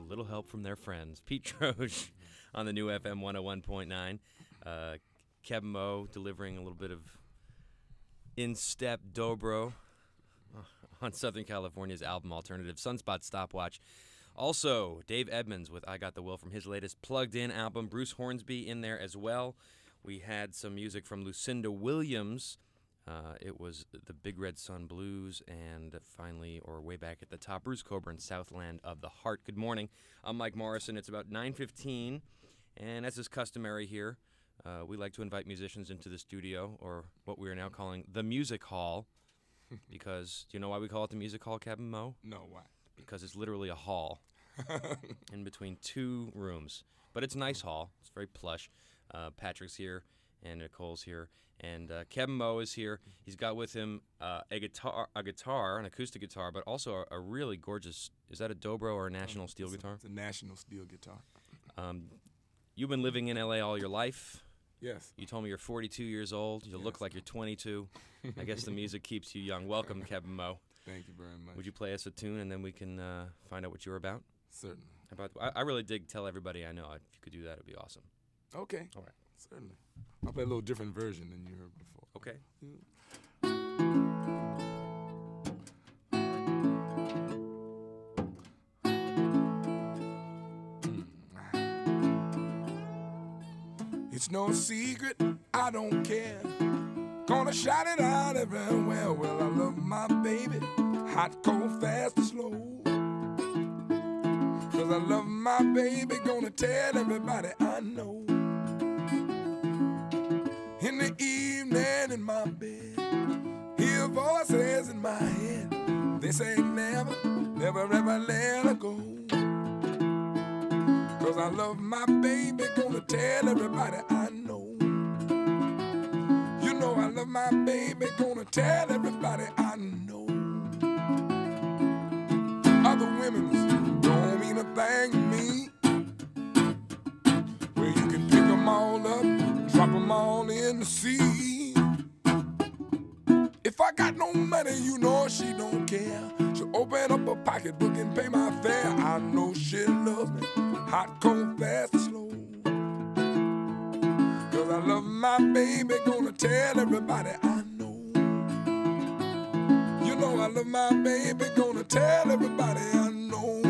little help from their friends. Pete Troche on the new FM 101.9. Keb Mo delivering a little bit of in-step dobro on Southern California's album Alternative Sunspot Stopwatch. Also, Dave Edmunds with I Got the Will from his latest Plugged In album. Bruce Hornsby in there as well. We had some music from Lucinda Williams. It was the Big Red Sun Blues, and finally, or way back at the top, Bruce Coburn, Southland of the Heart. Good morning. I'm Mike Morrison. It's about 9:15, and as is customary here, we like to invite musicians into the studio, or what we are now calling the Music Hall, because do you know why we call it the Music Hall, Keb Mo? No, why? Because it's literally a hall in between two rooms. But it's a nice hall. It's very plush. Patrick's here, and Nicole's here, and Keb Mo is here. He's got with him a guitar, an acoustic guitar, but also a really gorgeous, is that a dobro or a national steel guitar? It's a national steel guitar. You've been living in L.A. all your life. Yes. You told me you're 42 years old. You look like you're 22. I guess the music keeps you young. Welcome, Keb Mo. Thank you very much. Would you play us a tune, and then we can find out what you're about? Certainly. I really dig Tell Everybody I Know. If you could do that, it would be awesome. Okay. All right. Certainly. I'll play a little different version than you heard before. Okay. It's no secret, I don't care. Gonna shout it out everywhere. Well, I love my baby, hot, cold, fast, and slow. 'Cause I love my baby, gonna tell everybody I know. In the evening in my bed, hear voices in my head. They say never, never ever let her go. 'Cause I love my baby, gonna tell everybody I know. You know I love my baby, gonna tell everybody I know. Other women don't mean a thing to me. Well, you can pick them all up, drop them all in the sea. If I got no money, you know she don't care. She'll open up her pocketbook and pay my fare. I know she loves me, hot, cold, fast, and slow. 'Cause I love my baby, gonna tell everybody I know. You know I love my baby, gonna tell everybody I know.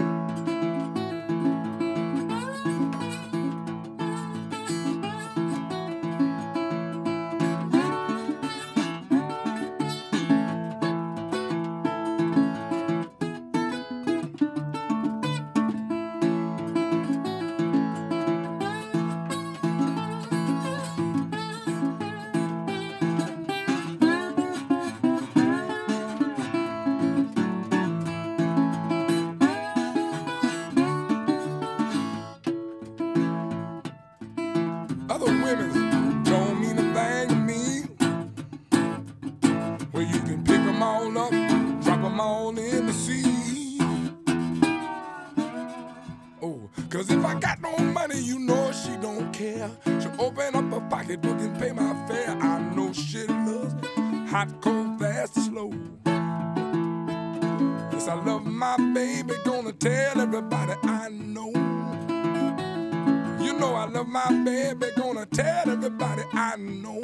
Other women don't mean a thing to me. Well, you can pick them all up, drop them all in the sea. Oh, 'cause if I got no money, you know she don't care. She'll open up her pocketbook and pay my fare. I know she loves me, hot, cold, fast, and slow. Yes, I love my baby, gonna tell everybody I know. You know I love my baby, gonna tell everybody I know.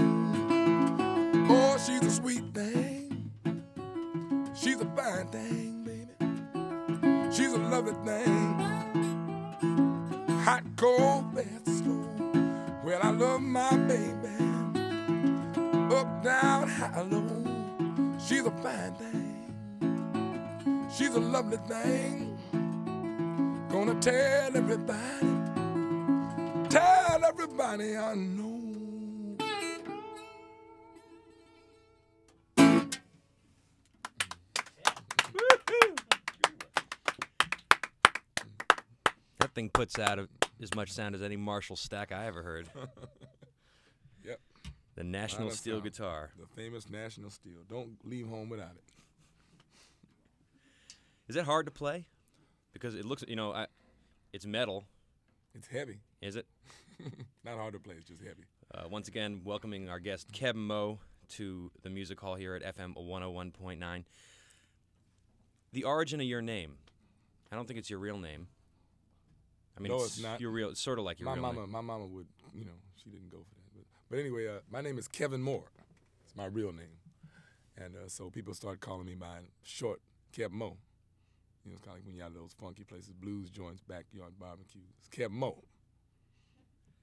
Oh, she's a sweet thing. She's a fine thing, baby. She's a lovely thing. Hot, cold, fast, slow. Well, I love my baby. Up, down, high, low. She's a fine thing. She's a lovely thing. Gonna tell everybody. Tell everybody I know. That thing puts out as much sound as any Marshall stack I ever heard. Yep. The National Steel sound. Guitar. The famous National Steel. Don't leave home without it. Is it hard to play? Because it looks, it's metal. It's heavy. Is it? Not hard to play, it's just heavy. Once again, welcoming our guest, Keb Mo, to the Music Hall here at FM 101.9. The origin of your name. I don't think it's your real name. I mean, No, it's not. Your real. It's sort of like your real name. My mama would, you know, she didn't go for that. But anyway, my name is Kevin Moore. It's my real name, and so people start calling me by short Keb Mo. You know, it's kind of like when you have those funky places, blues joints, backyard barbecues. It's Keb Mo.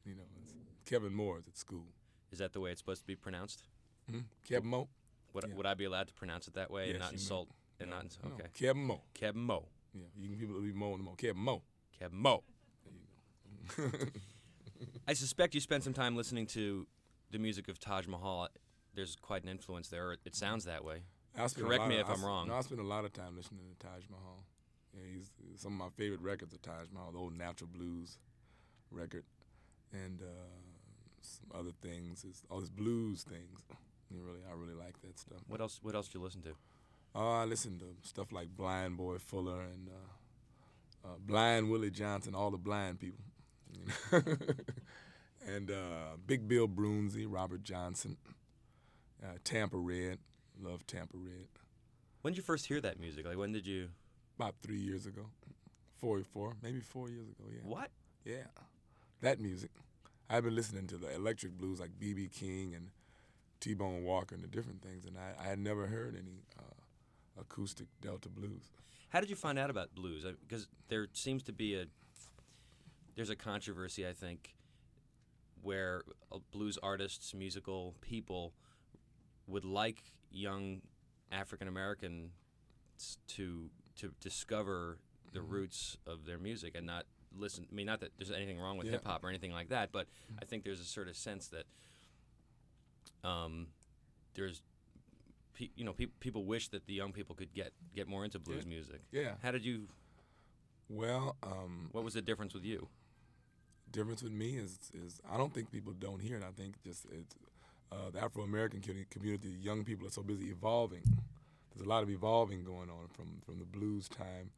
You know, it's Kevin Moore is at school. Is that the way it's supposed to be pronounced? Mm-hmm. Keb Mo. Would I be allowed to pronounce it that way and Yes, not you insult? may. And No, not no. okay. Keb Mo. Keb Mo. Yeah, you can people will be Mo and Mo. Keb Mo. Keb Mo. There you go. I suspect you spent some time listening to the music of Taj Mahal. There's quite an influence there. It sounds that way. Correct me if I'm wrong. No, I spent a lot of time listening to Taj Mahal. Yeah, he's some of my favorite records of Taj Mahal, the old Natural Blues record, and some other things, all his blues things. I really like that stuff. What else? What else do you listen to? I listen to stuff like Blind Boy Fuller and Blind Willie Johnson, all the blind people, you know? And Big Bill Broonzy, Robert Johnson, Tampa Red, love Tampa Red. When did you first hear that music? Like, when did you? About 3 years ago, maybe 4 years ago. Yeah. What? Yeah, that music. I've been listening to the electric blues like B.B. King and T-Bone Walker and the different things, and I had never heard any acoustic Delta blues. How did you find out about blues? Because there seems to be there's a controversy, I think, where blues artists, musical people, would like young African Americans to discover the roots of their music and not listen. I mean, not that there's anything wrong with hip hop or anything like that, but I think there's a sort of sense that there's people wish that the young people could get more into blues music. Yeah. How did you? Well, what was the difference with you? Difference with me is I don't think people don't hear it. I think just it's the Afro-American community, young people are so busy evolving. There's a lot of evolving going on from the blues time,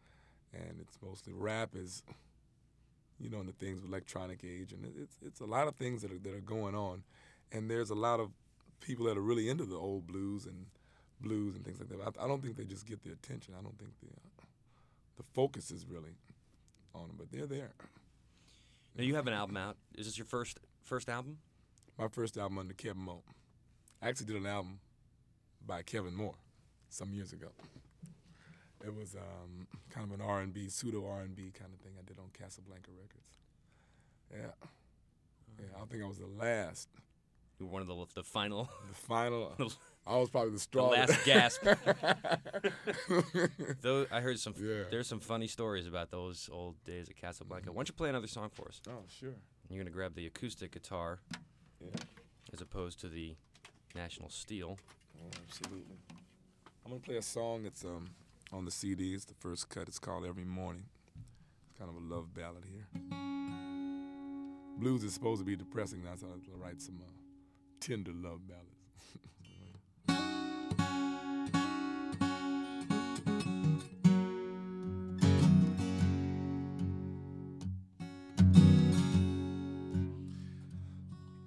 and it's mostly rap is, you know, in the things of electronic age, and it's a lot of things that are going on, and there's a lot of people that are really into the old blues and things like that. I don't think they just get the attention. I don't think the focus is really on them, but they're there. Now you have an album out. Is this your first album? My first album under Keb Mo. I actually did an album by Kevin Moore some years ago. It was kind of an R&B, pseudo R&B kind of thing I did on Casablanca Records. Yeah, I think I was the last. You were one of the final. The final. I was probably the The straw. last gasp. Though I heard Yeah. there's some funny stories about those old days at Casablanca. Why don't you play another song for us? Oh, sure. You're gonna grab the acoustic guitar Yeah. as opposed to the National Steel. Oh, absolutely. I'm gonna play a song that's on the CD. It's the first cut. It's called Every Morning. It's kind of a love ballad here. Blues is supposed to be depressing now, so I'll write some tender love ballads.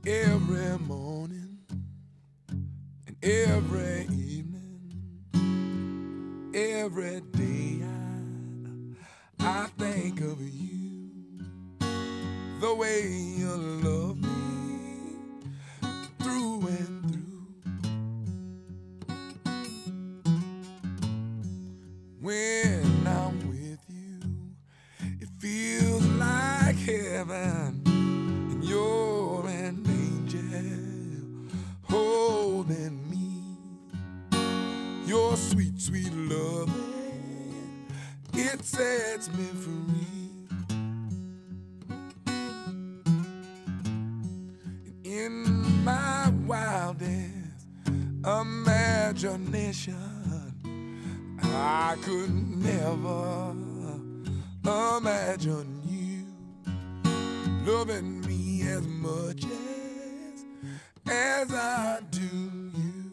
Every morning and every evening, every day I think of you, the way you love me through and through. When I'm with you, it feels like heaven, and you're an angel holding me. Your sweet, sweet loving, it sets me free. And in my wildest imagination, I could never imagine you loving me as much as I do you.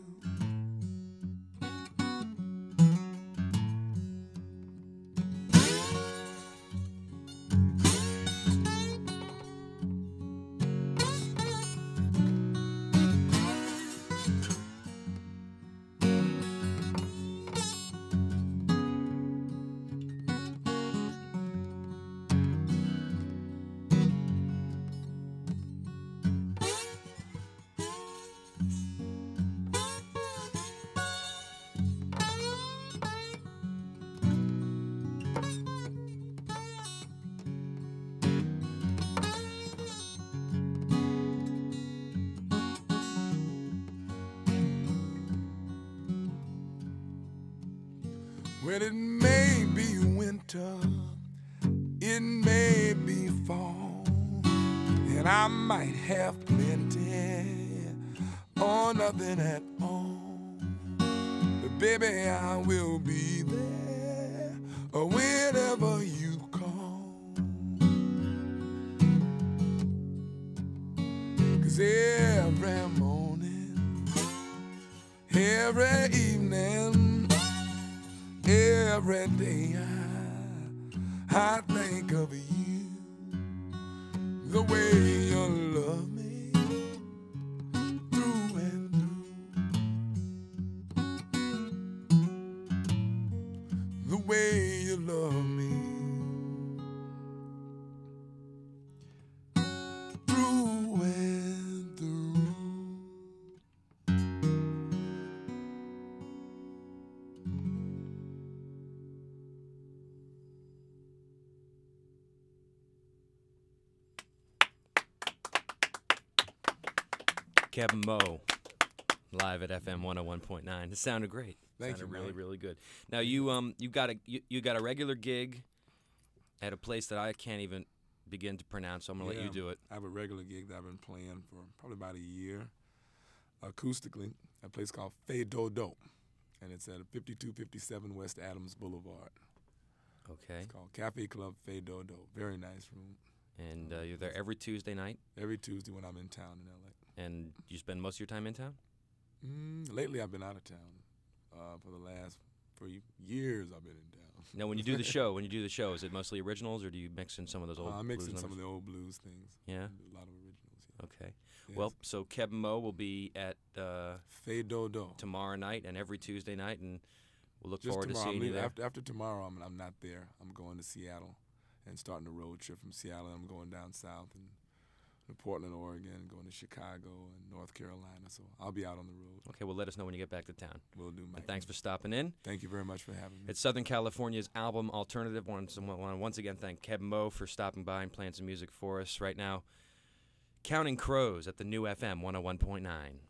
Well, it may be winter, it may be fall, and I might have plenty or nothing at all. But baby, I will be there whenever you call. 'Cause every morning, every evening, every day I think of you, the way you love me through and through, the way you love me through and through. Keb Mo, live at FM 101.9. This sounded great. Thank sounded you, really, man. really good. Now you got a regular gig at a place that I can't even begin to pronounce, so I'm gonna let you do it. I have a regular gig that I've been playing for probably about a year, acoustically, at a place called Fay Dodo, and it's at 5257 West Adams Boulevard. Okay. It's called Cafe Club Fay Dodo. Very nice room. And you're there every Tuesday night, Every Tuesday when I'm in town in L.A. and you spend most of your time in town? Lately, I've been out of town. For years, I've been in town. Now, when you do the show, is it mostly originals, or do you mix in some of those old I blues mix in some numbers? of the old blues things. Yeah? A lot of originals. Yeah. Okay. Yes. Well, so Keb Mo will be at Fay Dodo. tomorrow night and every Tuesday night, and we'll look Just forward to tomorrow. seeing you there. After tomorrow, I'm not there. I'm going to Seattle and starting a road trip from Seattle. I'm going down south and to Portland, Oregon, going to Chicago and North Carolina. So I'll be out on the road. Okay, well, let us know when you get back to town. Will do, Mike. And thanks for stopping in. Thank you very much for having me. It's Southern California's album alternative. I want to once again thank Keb Mo for stopping by and playing some music for us right now. Counting Crows at the new FM 101.9.